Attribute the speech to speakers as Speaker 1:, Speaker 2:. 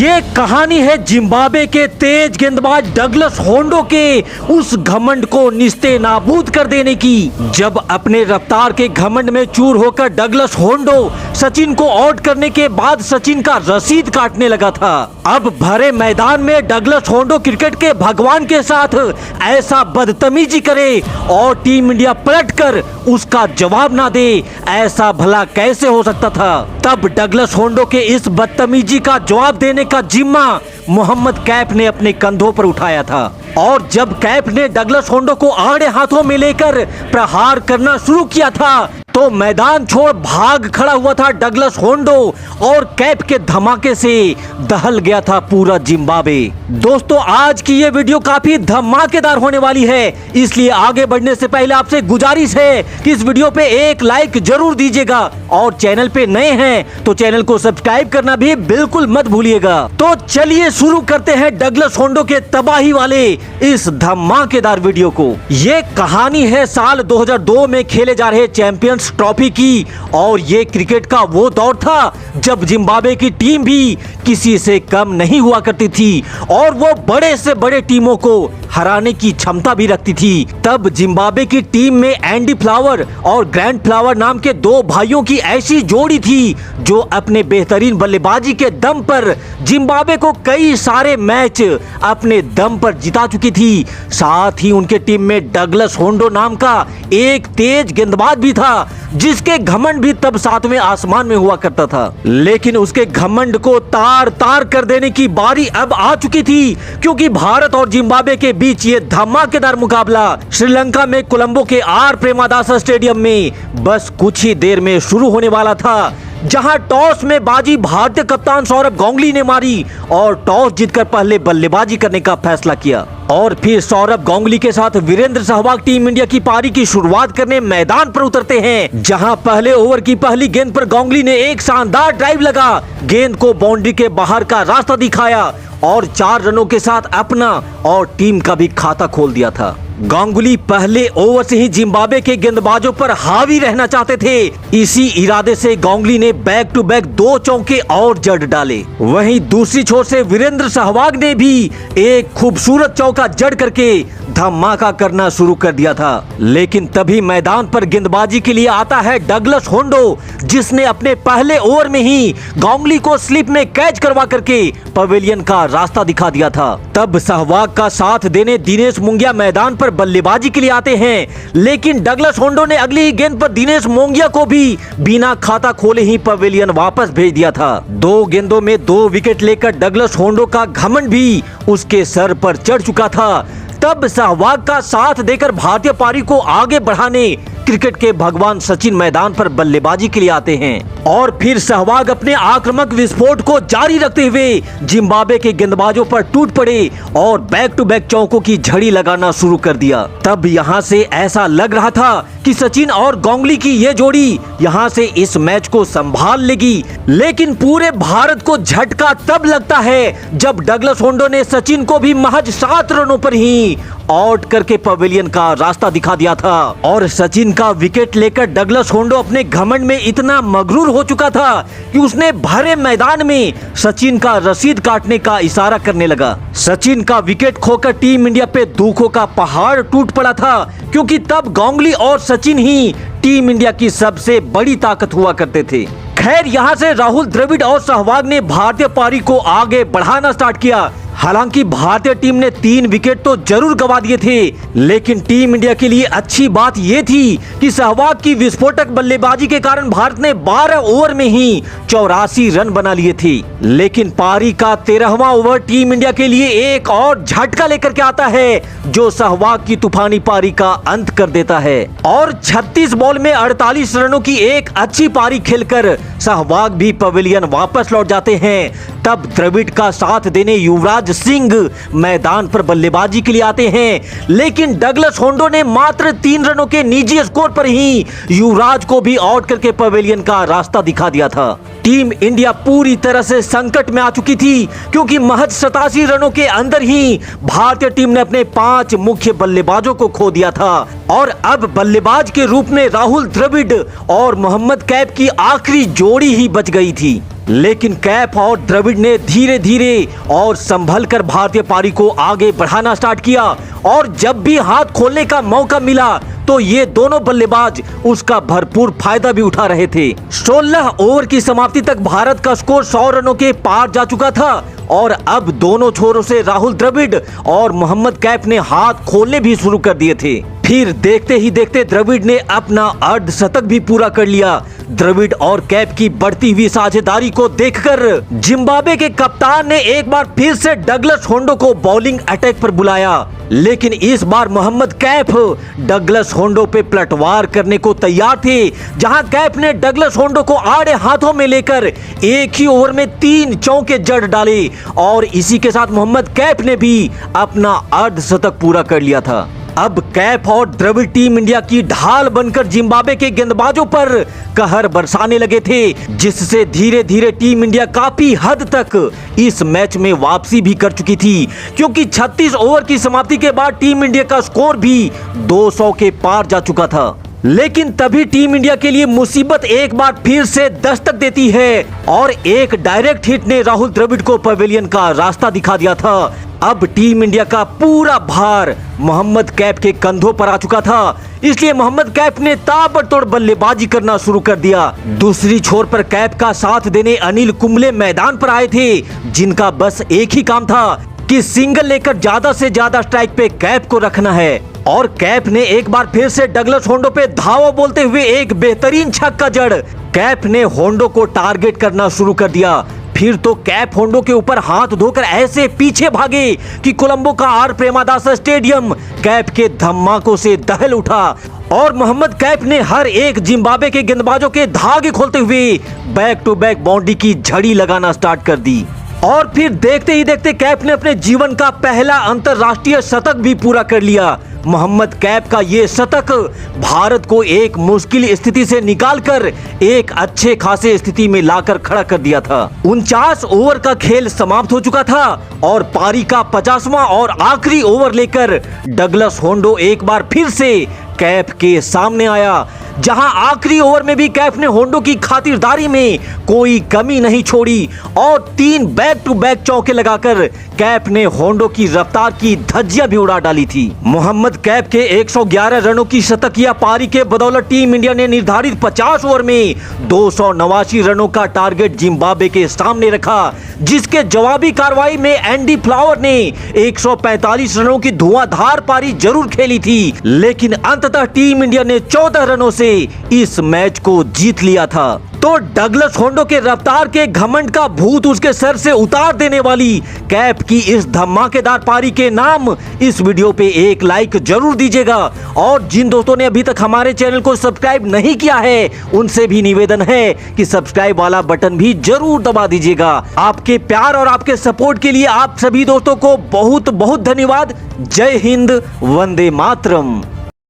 Speaker 1: ये कहानी है जिम्बाब्वे के तेज गेंदबाज डगलस होंडो के उस घमंड को निस्ते नाबूद कर देने की। जब अपने रफ्तार के घमंड में चूर होकर डगलस होंडो सचिन को आउट करने के बाद सचिन का रसीद काटने लगा था। अब भरे मैदान में डगलस होंडो क्रिकेट के भगवान के साथ ऐसा बदतमीजी करे और टीम इंडिया पलटकर उसका जवाब ना दे, ऐसा भला कैसे हो सकता था। तब डगलस होंडो के इस बदतमीजी का जवाब देने का जिम्मा मोहम्मद कैफ ने अपने कंधों पर उठाया था। और जब कैफ ने डगलस होंडो को आड़े हाथों में लेकर प्रहार करना शुरू किया था तो मैदान छोड़ भाग खड़ा हुआ था डगलस होंडो और कैफ के धमाके से दहल गया था पूरा जिम्बाब्वे। दोस्तों, आज की ये वीडियो काफी धमाकेदार होने वाली है, इसलिए आगे बढ़ने से पहले आपसे गुजारिश है कि इस वीडियो पे एक लाइक जरूर दीजिएगा और चैनल पे नए हैं तो चैनल को सब्सक्राइब करना भी बिल्कुल मत भूलिएगा। तो चलिए शुरू करते हैं डगलस होंडो के तबाही वाले इस धमाकेदार वीडियो को। ये कहानी है साल 2002 में खेले जा रहे चैंपियंस ट्रॉफी की और ये क्रिकेट का वो दौर था जब जिम्बाब्वे की टीम भी किसी से कम नहीं हुआ करती थी और वो बड़े से बड़े टीमों को हराने की क्षमता भी रखती थी। तब जिम्बाब्वे की टीम में एंडी फ्लावर और ग्रैंड फ्लावर नाम के दो भाइयों की ऐसी जोड़ी थी जो अपने बेहतरीन बल्लेबाजी के दम पर जिम्बाब्वे को कई सारे मैच अपने दम पर जिता चुकी थी। साथ ही उनके टीम में डगलस होंडो नाम का एक तेज गेंदबाज भी था जिसके घमंड भी तब सातवें आसमान में हुआ करता था। लेकिन उसके घमंड को तार तार कर देने की बारी अब आ चुकी थी क्योंकि भारत और जिम्बाब्वे के बीच ये धमाकेदार मुकाबला श्रीलंका में कोलंबो के आर प्रेमादासा स्टेडियम में बस कुछ ही देर में शुरू होने वाला था, जहां टॉस में बाजी भारतीय कप्तान सौरभ गांगुली ने मारी और टॉस जीतकर पहले बल्लेबाजी करने का फैसला किया। और फिर सौरभ गांगुली के साथ वीरेंद्र सहवाग टीम इंडिया की पारी की शुरुआत करने मैदान पर उतरते हैं, जहां पहले ओवर की पहली गेंद पर गांगुली ने एक शानदार ड्राइव लगा, गेंद को बाउंड्री के बाहर का रास्ता दिखाया और 4 रनों के साथ अपना और टीम का भी खाता खोल दिया था। गांगुली पहले ओवर से ही जिम्बाब्वे के गेंदबाजों पर हावी रहना चाहते थे। इसी इरादे से गांगुली ने बैक टू बैक 2 चौके और जड़ डाले। वहीं दूसरी छोर से वीरेंद्र सहवाग ने भी एक खूबसूरत चौका जड़ करके धमाका करना शुरू कर दिया था। लेकिन तभी मैदान पर गेंदबाजी के लिए आता है डगलस होंडो, जिसने अपने पहले ओवर में ही गांगुली को स्लिप में कैच करवा करके पवेलियन का रास्ता दिखा दिया था। तब सहवाग का साथ देने दिनेश मोंगिया मैदान पर बल्लेबाजी के लिए आते हैं, लेकिन डगलस होंडो ने अगली ही गेंद पर दिनेश मोंगिया को भी बिना खाता खोले ही पवेलियन वापस भेज दिया था। 2 गेंदों में 2 विकेट लेकर डगलस होंडो का घमंड भी उसके सर पर चढ़ चुका था। तब सहवाग का साथ देकर भारतीय पारी को आगे बढ़ाने क्रिकेट के भगवान सचिन मैदान पर बल्लेबाजी के लिए आते हैं और फिर सहवाग अपने आक्रामक विस्फोट को जारी रखते हुए जिम्बाब्वे के गेंदबाजों पर टूट पड़े और बैक टू बैक चौकों की झड़ी लगाना शुरू कर दिया। तब यहाँ से ऐसा लग रहा था कि सचिन और गांगुली की ये जोड़ी यहाँ से इस मैच को संभाल लेगी, लेकिन पूरे भारत को झटका तब लगता है जब डगलस होंडो ने सचिन को भी महज 7 रनों पर ही आउट करके पवेलियन का रास्ता दिखा दिया था। और सचिन का विकेट लेकर डगलस होंडो अपने घमंड में इतना मगरूर हो चुका था कि उसने भरे मैदान में सचिन का रसीद काटने का इशारा करने लगा। सचिन का विकेट खोकर टीम इंडिया पे दुखों का पहाड़ टूट पड़ा था क्योंकि तब गांगुली और सचिन ही टीम इंडिया की सबसे बड़ी ताकत हुआ करते थे। खैर, यहाँ से राहुल द्रविड़ और सहवाग ने भारतीय पारी को आगे बढ़ाना स्टार्ट किया। हालांकि भारतीय टीम ने 3 विकेट तो जरूर गंवा दिए थे, लेकिन टीम इंडिया के लिए अच्छी बात यह थी कि सहवाग की विस्फोटक बल्लेबाजी के कारण भारत ने 12 ओवर में ही 84 रन बना लिए थे। लेकिन पारी का 13वां ओवर टीम इंडिया के लिए एक और झटका लेकर के आता है जो सहवाग की तूफानी पारी का अंत कर देता है और 36 बॉल में 48 रनों की एक अच्छी पारी खेलकर सहवाग भी पवेलियन वापस लौट जाते हैं। तब द्रविड़ का साथ देने युवराज सिंह मैदान पर बल्लेबाजी के लिए आते हैं, लेकिन डगलस होंडो ने मात्र 3 रनों के निजी स्कोर पर ही युवराज को भी आउट करके पवेलियन का रास्ता दिखा दिया था। टीम इंडिया पूरी तरह से संकट में आ चुकी थी क्योंकि महज 87 रनों के अंदर ही भारतीय टीम ने अपने 5 मुख्य बल्लेबाजों को खो दिया था और अब बल्लेबाज के रूप में राहुल द्रविड़ और मोहम्मद कैफ की आखिरी जोड़ी ही बच गई थी। लेकिन कैफ और द्रविड़ ने धीरे धीरे और संभल कर भारतीय पारी को आगे बढ़ाना स्टार्ट किया और जब भी हाथ खोलने का मौका मिला तो ये दोनों बल्लेबाज उसका भरपूर फायदा भी उठा रहे थे। 16 ओवर की समाप्ति तक भारत का स्कोर 100 रनों के पार जा चुका था और अब दोनों छोरों से राहुल द्रविड़ और मोहम्मद कैफ ने हाथ खोलने भी शुरू कर दिए थे। फिर देखते ही देखते द्रविड़ ने अपना अर्धशतक भी पूरा कर लिया। द्रविड़ और कैफ की बढ़ती हुई साझेदारी को देखकर जिम्बाब्वे के कप्तान ने एक बार फिर से डगलस होंडो को बॉलिंग अटैक पर बुलाया, लेकिन इस बार मोहम्मद कैफ डगलस होंडो पे पलटवार करने को तैयार थे। जहां कैफ ने डगलस होंडो को आड़े हाथों में लेकर एक ही ओवर में 3 चौके जड़ डाले और इसी के साथ मोहम्मद कैफ ने भी अपना अर्धशतक पूरा कर लिया था। अब कैफ और द्रविड़ टीम इंडिया की ढाल बनकर जिम्बाब्वे के गेंदबाजों पर कहर बरसाने लगे थे, जिससे धीरे धीरे टीम इंडिया काफी हद तक इस मैच में वापसी भी कर चुकी थी, क्योंकि 36 ओवर की समाप्ति के बाद टीम इंडिया का स्कोर भी 200 के पार जा चुका था। लेकिन तभी टीम इंडिया के लिए मुसीबत एक बार फिर से दस्तक देती है और एक डायरेक्ट हिट ने राहुल द्रविड़ को पवेलियन का रास्ता दिखा दिया था। अब टीम इंडिया का पूरा भार मोहम्मद कैफ के कंधों पर आ चुका था, इसलिए मोहम्मद कैफ ने ताबड़तोड़ बल्लेबाजी करना शुरू कर दिया। दूसरी छोर पर कैफ का साथ देने अनिल कुंबले मैदान पर आए थे, जिनका बस एक ही काम था कि सिंगल लेकर ज्यादा से ज्यादा स्ट्राइक पे कैफ को रखना है। और कैफ ने एक बार फिर से डगलस होंडो पे धावा बोलते हुए एक बेहतरीन छक्का जड़ कैफ ने होंडो को टारगेट करना शुरू कर दिया। फिर तो कैफ होंडो के ऊपर हाथ धोकर ऐसे पीछे भागे कि कोलंबो का आर प्रेमादासा स्टेडियम कैफ के धमाकों से दहल उठा और मोहम्मद कैफ ने हर एक जिम्बाब्वे के गेंदबाजों के धागे खोलते हुए बैक टू बैक बाउंड्री की झड़ी लगाना स्टार्ट कर दी। और फिर देखते ही देखते कैफ ने अपने जीवन का पहला अंतरराष्ट्रीय शतक भी पूरा कर लिया। मोहम्मद कैफ का ये शतक भारत को एक मुश्किल स्थिति से निकालकर एक अच्छे खासे स्थिति में लाकर खड़ा कर दिया था। 49 ओवर का खेल समाप्त हो चुका था और पारी का 50वां और आखिरी ओवर लेकर डगलस होंडो एक बार फिर से कैफ के सामने आया, जहां आखिरी ओवर में भी कैफ ने होंडो की खातिरदारी में कोई कमी नहीं छोड़ी और 3 बैक टू बैक चौके लगाकर कैफ ने होंडो की रफ्तार की धज्जियां भी उड़ा डाली थी। मोहम्मद कैफ के 111 रनों की शतकीय पारी के बदौलत टीम इंडिया ने निर्धारित 50 ओवर में 289 रनों का टारगेट जिम्बाब्वे के सामने रखा, जिसके जवाबी कार्रवाई में एंडी फ्लावर ने 145 रनों की धुआंधार पारी जरूर खेली थी, लेकिन अंततः टीम इंडिया ने 14 रनों से इस मैच को जीत लिया था। तो डगलस होंडो के रफ्तार के घमंड का भूत उसके सर से उतार देने वाली कैफ की इस धमाकेदार पारी के नाम इस वीडियो पे एक लाइक जरूर दीजिएगा और जिन दोस्तों ने अभी तक हमारे चैनल को सब्सक्राइब नहीं किया है उनसे भी निवेदन है कि सब्सक्राइब वाला बटन भी जरूर दबा दीजिएगा। आपके प्यार और आपके सपोर्ट के लिए आप सभी दोस्तों को बहुत बहुत धन्यवाद। जय हिंद, वंदे मातरम।